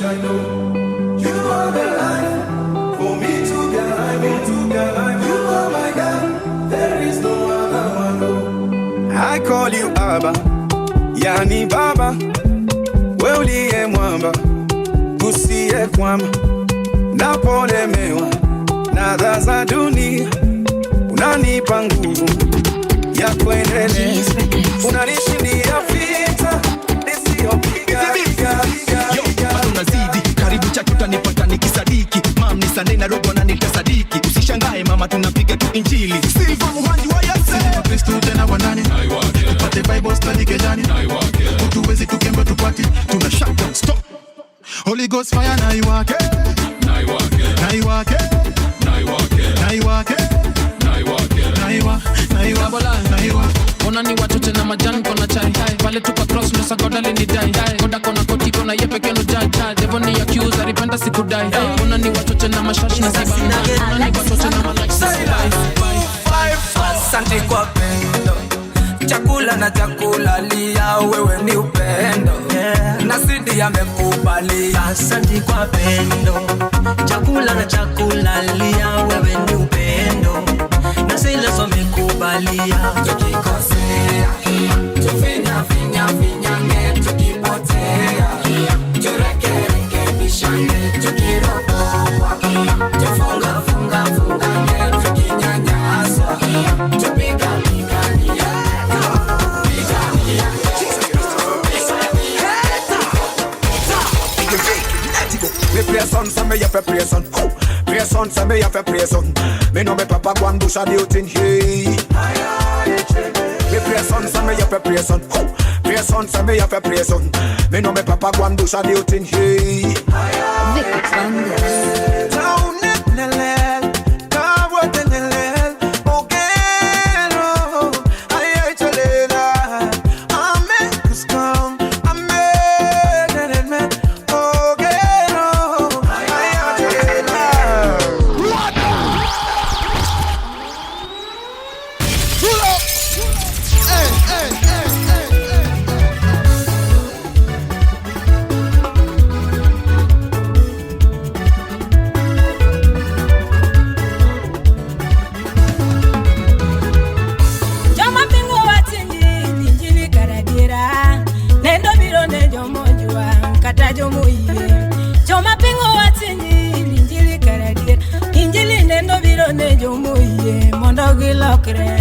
wish I know. You are the life for me to be alive, You are my God, there is no other one. No. I call you Abba, Yani Baba, Weuliye Mwamba, Usiye Kwama, Napolemewa, nada za dunia, unanipa nguvu ya kuendelea, unanishindia vita nisiyopiga. Yo, bado nazidi, karibu chatu utanipata nikisadiki. Mam ni Sunday na robo na nitasadiki. Usishangae mama tunapiga tu injili. Silva muhanji wa Yase Kristo tena wanani tupate Bible study kejani. Utuwezi tukembe tupati, tuna shutdown stop. Holy Ghost fire na iwake, na iwake, na iwake, na iwake, na iwake, na iwake, na iwake, na iwake. Ona ni watoto na majani kona chai pale tuka cross no sagoda lini dai koda kona koti kona yepe keno jai devo ni accuse alipenda sikudai. Ona ni watoto na mashashi na zibana, ona ni watoto na malaksi bye. Asante kwa pendo, chakula na chakula lia, wewe ni upendo, na sidi yamekubalia. Asante kwa pendo, chakula na chakula lia, wewe ni upendo, na sila somekubalia. Tukikosea, tufinya finyange, tukipotea, turekerekebishane, tukiropoa, tufunga tukinyanyaswa, tupigania. Me pray son, so me have a pray son. Pray son, so me have a pray son. Me know me papa go and do some beauty. Hey. Me pray son, so me have a pray son. Pray son, so me have a pray son. Me know me papa go and do some beauty. Hey. Injili nendo biro ne jomo yie mondo gilokre.